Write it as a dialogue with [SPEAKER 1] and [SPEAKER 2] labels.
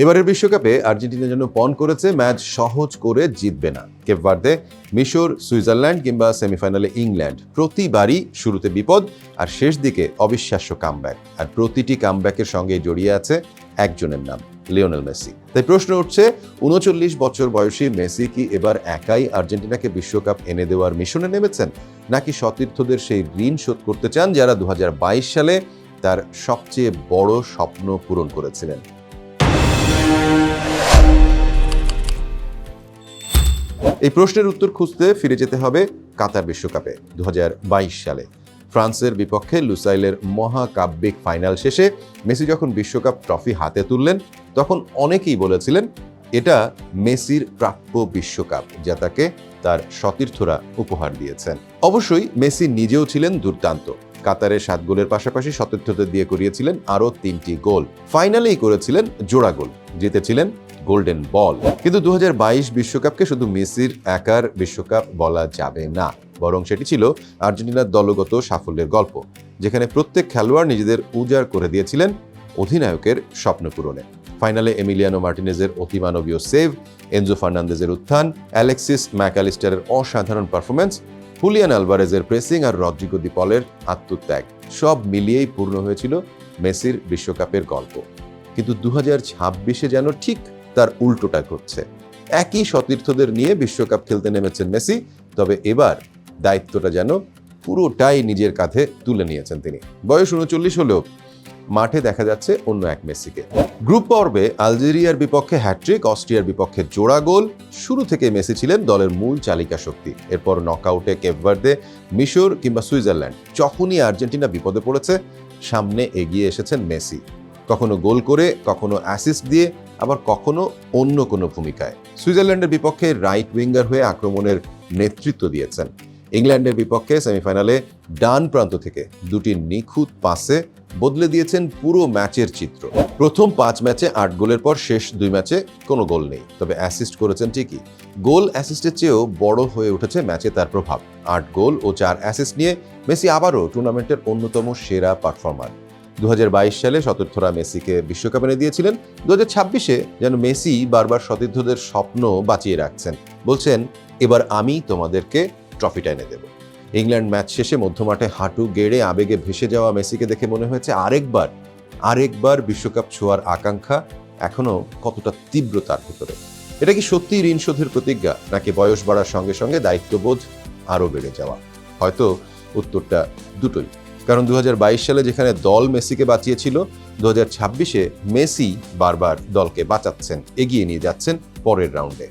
[SPEAKER 1] এবারের বিশ্বকাপে আর্জেন্টিনা যেন পণ করেছে ম্যাচ সহজ করে জিতবে না। কেপ ভার্দে, মিশর, সুইজারল্যান্ড কিংবা সেমিফাইনালে ইংল্যান্ড প্রতিবারই শুরুতে বিপদ আর শেষ দিকে অবিশ্বাস্য কামব্যাক। আর প্রতিটি কামব্যাকের সঙ্গে জড়িয়ে আছে একজনের নাম, লিওনেল মেসি। তাই প্রশ্ন উঠছে, ৩৯ বছর বয়সী মেসি কি এবার একাই আর্জেন্টিনাকে বিশ্বকাপ এনে দেওয়ার মিশনে নেমেছেন, নাকি সতীর্থদের সেই ঋণ শোধ করতে চান যারা ২০২২ সালে তার সবচেয়ে বড় স্বপ্ন পূরণ করেছিলেন? এই প্রশ্নের উত্তর খুঁজতে ফিরে যেতে হবে কাতার বিশ্বকাপে ২০২২ সালে। ফ্রান্সের বিপক্ষে লুসাইলের মহাকাব্যিক ফাইনাল শেষে মেসি যখন বিশ্বকাপ ট্রফি হাতে তুললেন, তখন অনেকেই বলেছিলেন এটা মেসির প্রাপ্য বিশ্বকাপ, যা তাকে তার সতীর্থরা উপহার দিয়েছেন। অবশ্যই মেসি নিজেও ছিলেন দুর্দান্ত। কাতারের ৭ গোলের পাশাপাশি সতীর্থদের দিয়ে করিয়েছিলেন আরও ৩টি গোল। ফাইনালেই করেছিলেন জোড়া গোল, জিতেছিলেন গোল্ডেন বল। কিন্তু ২০২২ বিশ্বকাপকে শুধু মেসির একার বিশ্বকাপ বলা যাবে না, বরং সেটি ছিল আর্জেন্টিনার দলগত সাফল্যের গল্প, যেখানে প্রত্যেক খেলোয়াড় নিজেদের উজাড় করে দিয়েছিলেন অধিনায়কের স্বপ্ন পূরণে। ফাইনালে এমিলিয়ানো মার্টিনেজের অতিমানবীয় সেভ, এনজো ফার্নান্দেজের উত্থান, অ্যালেক্সিস ম্যাকঅ্যালিস্টারের অসাধারণ পারফরম্যান্স, হুলিয়ান আলভারেজের প্রেসিং আর রদ্রিগো দি পলের আত্মত্যাগ, সব মিলিয়েই পূর্ণ হয়েছিল মেসির বিশ্বকাপের গল্প। কিন্তু ২০২৬-এ যেন ঠিক তার উল্টোটা ঘটছে। একই সতীর্থদের নিয়ে বিশ্বকাপ খেলতে নেমেছেন মেসি, তবে এবার দায়িত্বটা যেন পুরোটাই নিজের কাঁধে তুলে নিয়েছেন তিনি। বয়স ৩৯ হলেও মাঠে দেখা যাচ্ছে অন্য এক মেসিকে। গ্রুপ পর্বে আলজেরিয়ার বিপক্ষে হ্যাট্রিক, অস্ট্রিয়ার বিপক্ষে জোড়া গোল। শুরু থেকে মেসি ছিলেন দলের মূল চালিকা শক্তি। এরপর নকআউটে কেপ ভার্দে, মিশর কিংবা সুইজারল্যান্ড, যখনই আর্জেন্টিনা বিপদে পড়েছে সামনে এগিয়ে এসেছেন মেসি, কখনো গোল করে, কখনো অ্যাসিস্ট দিয়ে, আবার কখনো অন্য কোনো ভূমিকায়। সুইজারল্যান্ডের বিপক্ষে রাইট উইঙ্গার হয়ে আক্রমণের নেতৃত্ব দিয়েছেন। ইংল্যান্ডের বিপক্ষে সেমিফাইনালে ডান প্রান্ত থেকে 2টি নিখুঁত পাসে বদলে দিয়েছেন পুরো ম্যাচের চিত্র। প্রথম 5 ম্যাচে 8 গোলের পর শেষ 2 ম্যাচে কোনো গোল নেই, তবে অ্যাসিস্ট করেছেন ঠিকই। গোল অ্যাসিস্টের চেয়েও বড় হয়ে উঠেছে ম্যাচে তার প্রভাব। 8 গোল ও 4 অ্যাসিস্ট নিয়ে মেসি আবারও টুর্নামেন্টের অন্যতম সেরা পারফর্মার। ২০২২ সালে সতীর্থরা মেসিকে বিশ্বকাপ এনে দিয়েছিলেন। ২০২৬-এ যেন মেসি বারবার সতীর্থদের স্বপ্ন বাঁচিয়ে রাখছেন, বলছেন এবার আমি তোমাদেরকে ট্রফিটা এনে দেব। ইংল্যান্ড ম্যাচ শেষে মধ্যমাঠে হাঁটু গেড়ে আবেগে ভেসে যাওয়া মেসিকে দেখে মনে হয়েছে আরেকবার বিশ্বকাপ ছোঁয়ার আকাঙ্ক্ষা এখনো কতটা তীব্র তার ভিতরে। এটা কি সত্যি ঋণ শোধের প্রতিজ্ঞা, নাকি বয়স বাড়ার সঙ্গে সঙ্গে দায়িত্ববোধ আরও বেড়ে যাওয়া? হয়তো উত্তরটা দুটোই। কারণ ২০২২ সালে যেখানে দল মেসিকে বাঁচিয়েছিল, ২০২৬-এ মেসি বারবার দলকে বাঁচাচ্ছেন, এগিয়ে নিয়ে যাচ্ছেন পরের রাউন্ডে।